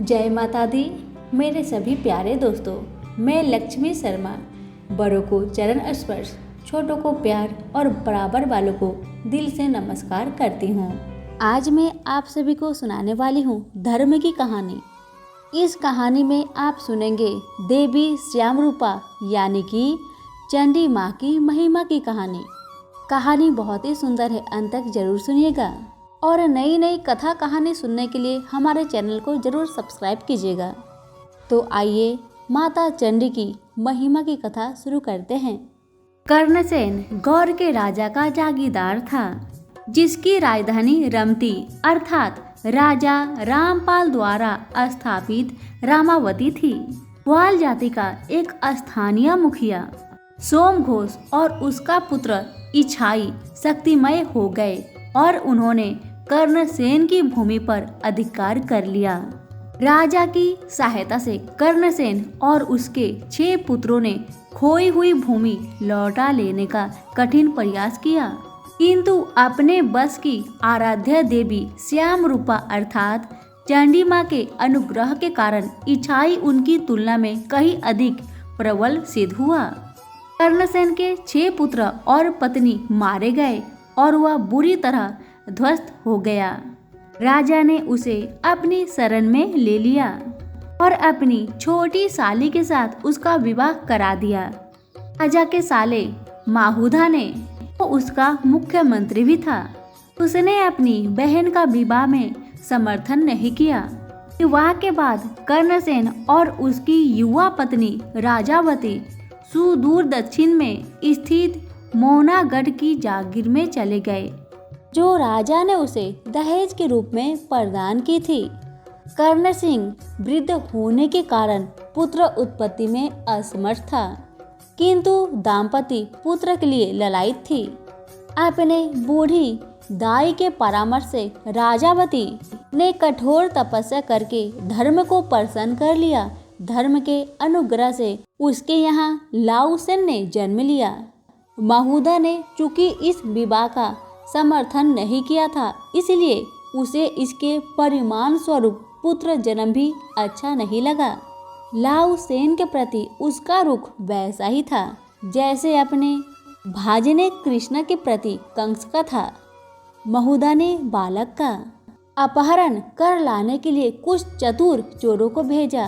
जय माता दी। मेरे सभी प्यारे दोस्तों, मैं लक्ष्मी शर्मा बड़ों को चरण स्पर्श, छोटों को प्यार और बराबर वालों को दिल से नमस्कार करती हूँ। आज मैं आप सभी को सुनाने वाली हूँ धर्म की कहानी। इस कहानी में आप सुनेंगे देवी श्यामरूपा यानी कि चंडी माँ की महिमा की कहानी। कहानी बहुत ही सुंदर है, अंत तक जरूर सुनिएगा। और नई नई कथा कहानी सुनने के लिए हमारे चैनल को जरूर सब्सक्राइब कीजिएगा। तो आइए माता चंडी की महिमा की कथा शुरू करते हैं। कर्णसेन गौर के राजा का जागीरदार था, जिसकी राजधानी रमती अर्थात राजा रामपाल द्वारा स्थापित रामावती थी। ग्वाल जाति का एक स्थानीय मुखिया सोमघोष और उसका पुत्र इच्छाई शक्तिमय हो गए और उन्होंने कर्णसेन की भूमि पर अधिकार कर लिया। राजा की सहायता से कर्णसेन और उसके 6 पुत्रों ने खोई हुई भूमि लौटा लेने का कठिन प्रयास किया, किंतु अपने बस की आराध्य देवी श्यामरूपा अर्थात चंडी माँ के अनुग्रह के कारण इच्छाई उनकी तुलना में कहीं अधिक प्रबल सिद्ध हुआ। कर्णसेन के 6 पुत्र और पत्नी मारे गए और वह बुरी तरह ध्वस्त हो गया। राजा ने उसे अपनी शरण में ले लिया और अपनी छोटी साली के साथ उसका विवाह करा दिया। राजा के साले माहुदा ने वो उसका मुख्यमंत्री भी था। उसने अपनी बहन का विवाह में समर्थन नहीं किया। विवाह के बाद कर्णसेन और उसकी युवा पत्नी राजावती सुदूर दक्षिण में स्थित मोहनागढ़ की जागीर में चले गए, जो राजा ने उसे दहेज के रूप में प्रदान की थी। कर्ण सिंह वृद्ध होने के कारण पुत्र उत्पत्ति में असमर्थ था, किंतु दाम्पत्य पुत्र के लिए ललायित थी। अपने बूढ़ी दाई के परामर्श से राजावती ने कठोर तपस्या करके धर्म को प्रसन्न कर लिया। धर्म के अनुग्रह से उसके यहाँ लाउसेन ने जन्म लिया। माहुदा ने चूंकि इस विवाह का समर्थन नहीं किया था, इसलिए उसे इसके परिणाम स्वरूप पुत्र जन्म भी अच्छा नहीं लगा। लाउसेन के प्रति उसका रुख वैसा ही था जैसे अपने भाजने कृष्ण के प्रति कंस का था। माहुदा ने बालक का अपहरण कर लाने के लिए कुछ चतुर चोरों को भेजा,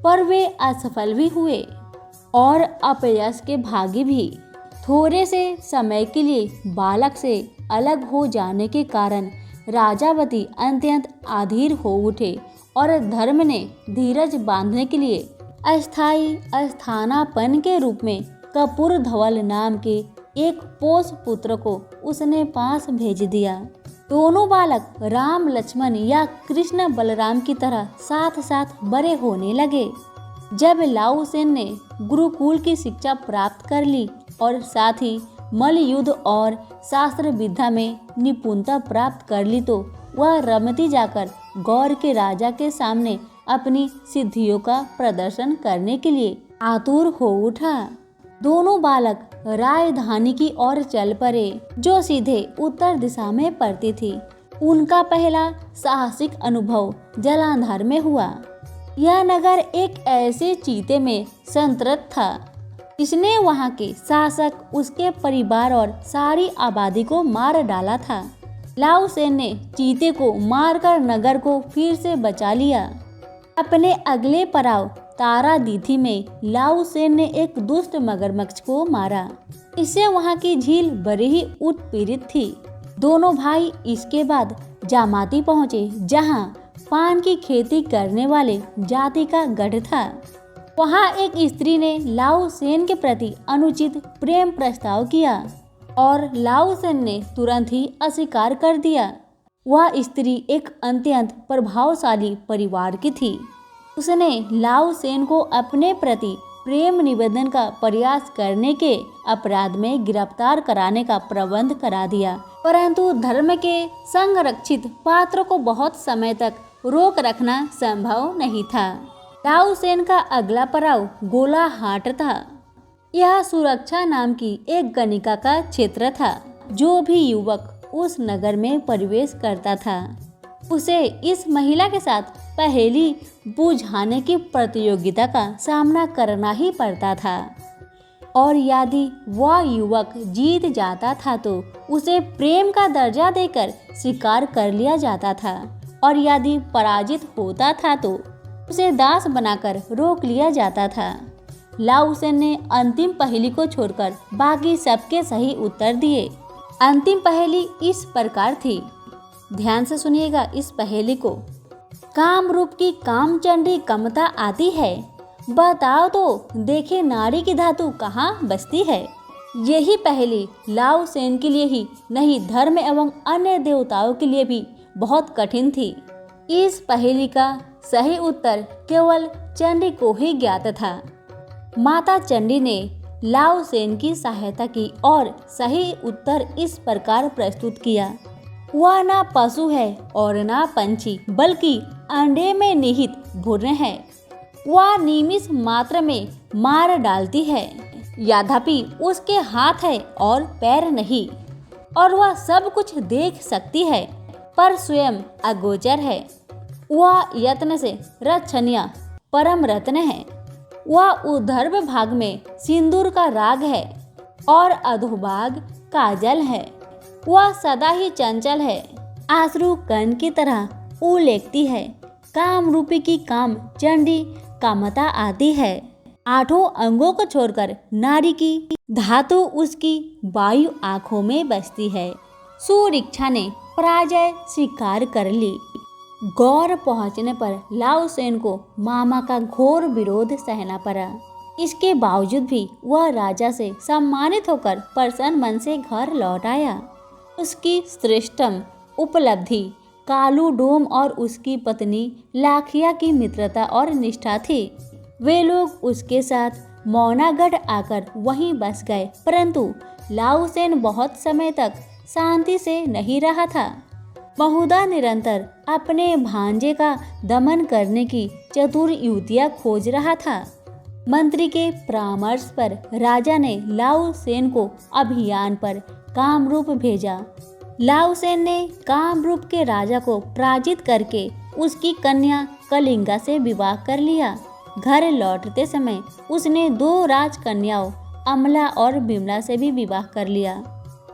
पर वे असफल भी हुए और अपयश के भागी भी। थोड़े से समय के लिए बालक से अलग हो जाने के कारण राजावती अत्यंत अधीर हो उठे और धर्म ने धीरज बांधने के लिए अस्थायी स्थानापन्न के रूप में कपूर धवल नाम के एक पोष पुत्र को उसने पास भेज दिया। दोनों बालक राम लक्ष्मण या कृष्ण बलराम की तरह साथ साथ बड़े होने लगे। जब लाउसेन ने गुरुकुल की शिक्षा प्राप्त कर ली और साथ ही मल्ल युद्ध और शास्त्र विद्या में निपुणता प्राप्त कर ली, तो वह रमती जाकर गौर के राजा के सामने अपनी सिद्धियों का प्रदर्शन करने के लिए आतुर हो उठा। दोनों बालक राजधानी की ओर चल पड़े, जो सीधे उत्तर दिशा में पड़ती थी। उनका पहला साहसिक अनुभव जलांधर में हुआ। यह नगर एक ऐसे चीते में संतृप्त था जिसने वहां के शासक, उसके परिवार और सारी आबादी को मार डाला था। लाउसेन ने चीते को मारकर नगर को फिर से बचा लिया। अपने अगले पड़ाव तारादीथी में लाउसेन ने एक दुष्ट मगरमच्छ को मारा। इससे वहां की झील बड़ी ही उत्पीड़ित थी। दोनों भाई इसके बाद जामाती पहुंचे, जहां पान की खेती करने वाले जाति का गढ़ था। वहां एक स्त्री ने लाउसेन के प्रति अनुचित प्रेम प्रस्ताव किया और लाउसेन ने तुरंत ही अस्वीकार कर दिया। वह स्त्री एक अत्यंत प्रभावशाली परिवार की थी। उसने लाउसेन को अपने प्रति प्रेम निवेदन का प्रयास करने के अपराध में गिरफ्तार कराने का प्रबंध करा दिया, परंतु धर्म के संरक्षित पात्र को बहुत समय तक रोक रखना संभव नहीं था। लाउसेन का अगला पड़ाव गोलाहाट था। यह सुरक्षा नाम की एक गणिका का क्षेत्र था। जो भी युवक उस नगर में प्रवेश करता था, उसे इस महिला के साथ पहेली बुझाने की प्रतियोगिता का सामना करना ही पड़ता था और यदि वह युवक जीत जाता था तो उसे प्रेम का दर्जा देकर स्वीकार कर लिया जाता था और यदि पराजित होता था तो उसे दास बनाकर रोक लिया जाता था। लाओ सेन ने अंतिम पहेली को छोड़कर बाकी सबके सही उत्तर दिए। अंतिम पहेली इस प्रकार थी, ध्यान से सुनिएगा इस पहेली को। काम रूप की कामचंडी कमता आती है, बताओ तो देखे नारी की धातु कहाँ बसती है। यही पहेली लाओ सेन के लिए ही नहीं धर्म एवं अन्य देवताओं के लिए भी बहुत कठिन थी। इस पहेली का सही उत्तर केवल चंडी को ही ज्ञात था। माता चंडी ने लाओ सेन की सहायता की और सही उत्तर इस प्रकार प्रस्तुत किया। वह ना पशु है और ना पंछी, बल्कि अंडे में निहित भ्रूण है। वह निमिष मात्र में मार डालती है, यद्यपि उसके हाथ है और पैर नहीं, और वह सब कुछ देख सकती है पर स्वयं अगोचर है। वह यत्न से रक्षणीय परम रत्न है। वह ऊर्ध्व भाग में सिंदूर का राग है और अधोभाग काजल है। वह सदा ही चंचल है, आश्रु कण की तरह उलेकती है। काम रूपी की काम चंडी कामता आती है। आठों अंगों को छोड़कर नारी की धातु उसकी वायु आंखों में बसती है। सुरीक्षा ने पराजय स्वीकार कर ली। गौर पहुंचने पर लाओ सेन को मामा का घोर विरोध सहना पड़ा। इसके बावजूद भी वह राजा से सम्मानित होकर प्रसन्न मन से घर लौट आया। उसकी श्रेष्ठतम उपलब्धि कालू डोम और उसकी पत्नी लाखिया की मित्रता और निष्ठा थी। वे लोग उसके साथ मौनागढ़ आकर वहीं बस गए, परंतु लाओ सेन बहुत समय तक शांति से नहीं रहा था। बहुधा निरंतर अपने भांजे का दमन करने की चतुर युक्तियां खोज रहा था। मंत्री के परामर्श पर राजा ने लाओ सेन को अभियान पर कामरूप भेजा। लाओ सेन ने कामरूप के राजा को पराजित करके उसकी कन्या कलिंगा से विवाह कर लिया। घर लौटते समय उसने 2 राजकन्याओं अमला और बिमला से भी विवाह कर लिया।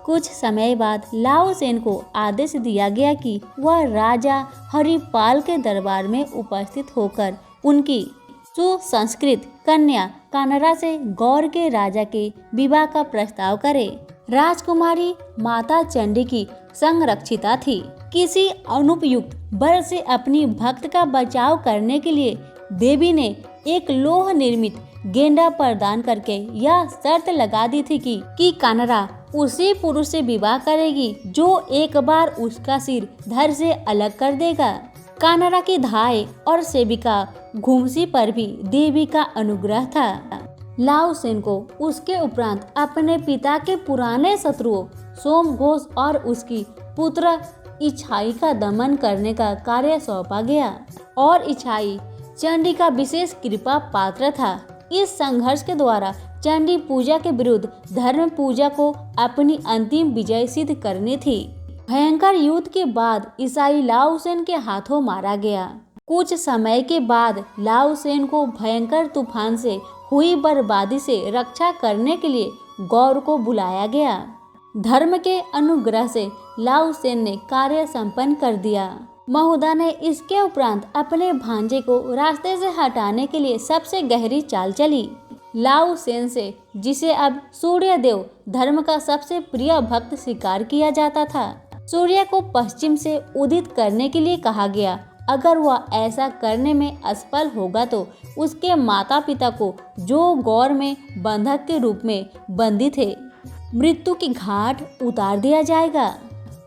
कुछ समय बाद लाओ सेन को आदेश दिया गया कि वह राजा हरिपाल के दरबार में उपस्थित होकर उनकी सुसंस्कृत कन्या कानरा से गौर के राजा के विवाह का प्रस्ताव करे। राजकुमारी माता चंडी की संरक्षिता थी। किसी अनुपयुक्त वर से अपनी भक्त का बचाव करने के लिए देवी ने एक लोह निर्मित गेंडा प्रदान करके यह शर्त लगा दी थी कि कानरा उसी पुरुष से विवाह करेगी जो एक बार उसका सिर धड़ से अलग कर देगा। कानरा की धाय और सेविका घुमसी पर भी देवी का अनुग्रह था। लाओ सेन को उसके उपरांत अपने पिता के पुराने शत्रुओं सोमघोष और उसकी पुत्र इच्छाई का दमन करने का कार्य सौंपा गया और इच्छाई चंडी का विशेष कृपा पात्र था। इस संघर्ष के द्वारा चंडी पूजा के विरुद्ध धर्म पूजा को अपनी अंतिम विजय सिद्ध करनी थी। भयंकर युद्ध के बाद ईसाई लाओ सेन के हाथों मारा गया। कुछ समय के बाद लाओ सेन को भयंकर तूफान से हुई बर्बादी से रक्षा करने के लिए गौर को बुलाया गया। धर्म के अनुग्रह से लाओ सेन ने कार्य संपन्न कर दिया। महुदा ने इसके उपरांत अपने भांजे को रास्ते से हटाने के लिए सबसे गहरी चाल चली। लाओ सेन से, जिसे अब सूर्य देव धर्म का सबसे प्रिय भक्त स्वीकार किया जाता था, सूर्य को पश्चिम से उदित करने के लिए कहा गया। अगर वह ऐसा करने में असफल होगा तो उसके माता पिता को, जो गौर में बंधक के रूप में बंदी थे, मृत्यु की घाट उतार दिया जाएगा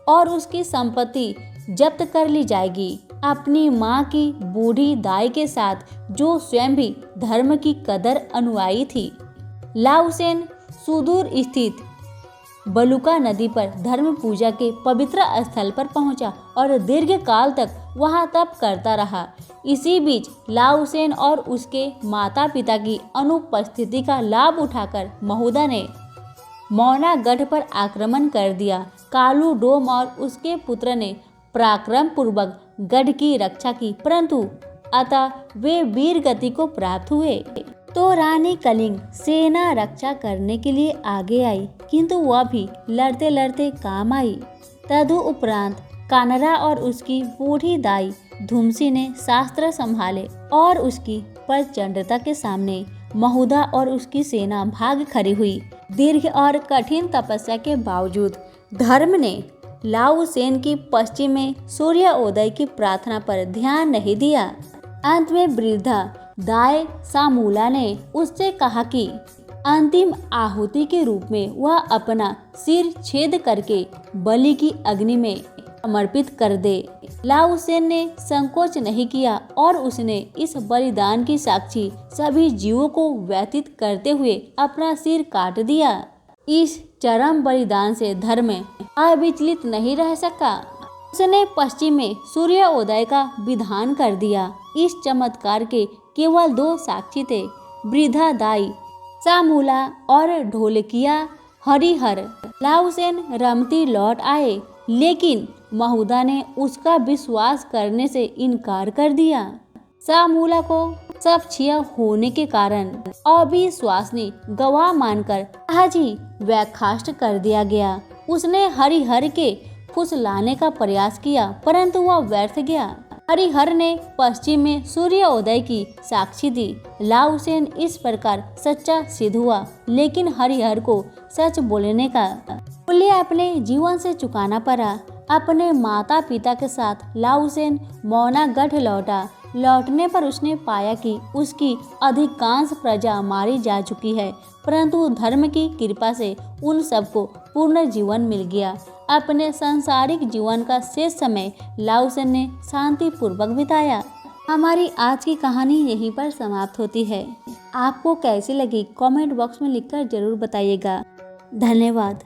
और उसकी संपत्ति जब्त कर ली जाएगी। अपनी माँ की बूढ़ी दाई के साथ, जो स्वयं भी धर्म की कदर अनुयायी थी, लाओ सेन सुदूर स्थित बलुका नदी पर धर्म पूजा के पवित्र स्थल पर पहुंचा और दीर्घ काल तक वहां तप करता रहा। इसी बीच लाओ सेन और उसके माता पिता की अनुपस्थिति का लाभ उठाकर महुदा ने मौनागढ़ पर आक्रमण कर दिया। कालू डोम और उसके पुत्र ने पराक्रम पूर्वक गढ़ की रक्षा की, परंतु अतः वे वीर गति को प्राप्त हुए। तो रानी कलिंग सेना रक्षा करने के लिए आगे आई, किंतु वह भी लड़ते लड़ते काम आई। तदु उपरांत कानरा और उसकी बूढ़ी दाई धुमसी ने शास्त्र संभाले और उसकी प्रचंडता के सामने महुदा और उसकी सेना भाग खड़ी हुई। दीर्घ और कठिन तपस्या के बावजूद धर्म ने लाऊ सेन की पश्चिम में सूर्योदय की प्रार्थना पर ध्यान नहीं दिया। अंत में वृद्धा दाई सामूला ने उससे कहा कि अंतिम आहुति के रूप में वह अपना सिर छेद करके बलि की अग्नि में समर्पित कर दे। लाऊ सेन ने संकोच नहीं किया और उसने इस बलिदान की साक्षी सभी जीवों को व्यतीत करते हुए अपना सिर काट दिया। इस चरम बलिदान से धर्म अविचलित नहीं रह सका। उसने पश्चिम में सूर्योदय का विधान कर दिया। इस चमत्कार के केवल 2 साक्षी थे, वृद्धा दाई सामूला और ढोलकिया हरिहर। लाऊ सेन रमती लौट आए, लेकिन महुदा ने उसका विश्वास करने से इनकार कर दिया। सामूला को सपक्षीय होने के कारण अविश्वासनी गवाह मानकर आज ही बर्खास्त कर दिया गया। उसने हरिहर के फुसलाने का प्रयास किया, परंतु वह व्यर्थ गया। हरिहर ने पश्चिम में सूर्योदय की साक्षी दी। लाऊ सेन इस प्रकार सच्चा सिद्ध हुआ, लेकिन हरिहर को सच बोलने का मूल्य अपने जीवन से चुकाना पड़ा। अपने माता पिता के साथ लाऊ सेन मौनागढ़ लौटा। लौटने पर उसने पाया कि उसकी अधिकांश प्रजा मारी जा चुकी है, परंतु धर्म की कृपा से उन सबको पूर्ण जीवन मिल गया। अपने सांसारिक जीवन का शेष समय लाऊ सेन ने शांतिपूर्वक बिताया। हमारी आज की कहानी यहीं पर समाप्त होती है। आपको कैसी लगी कमेंट बॉक्स में लिखकर जरूर बताइएगा। धन्यवाद।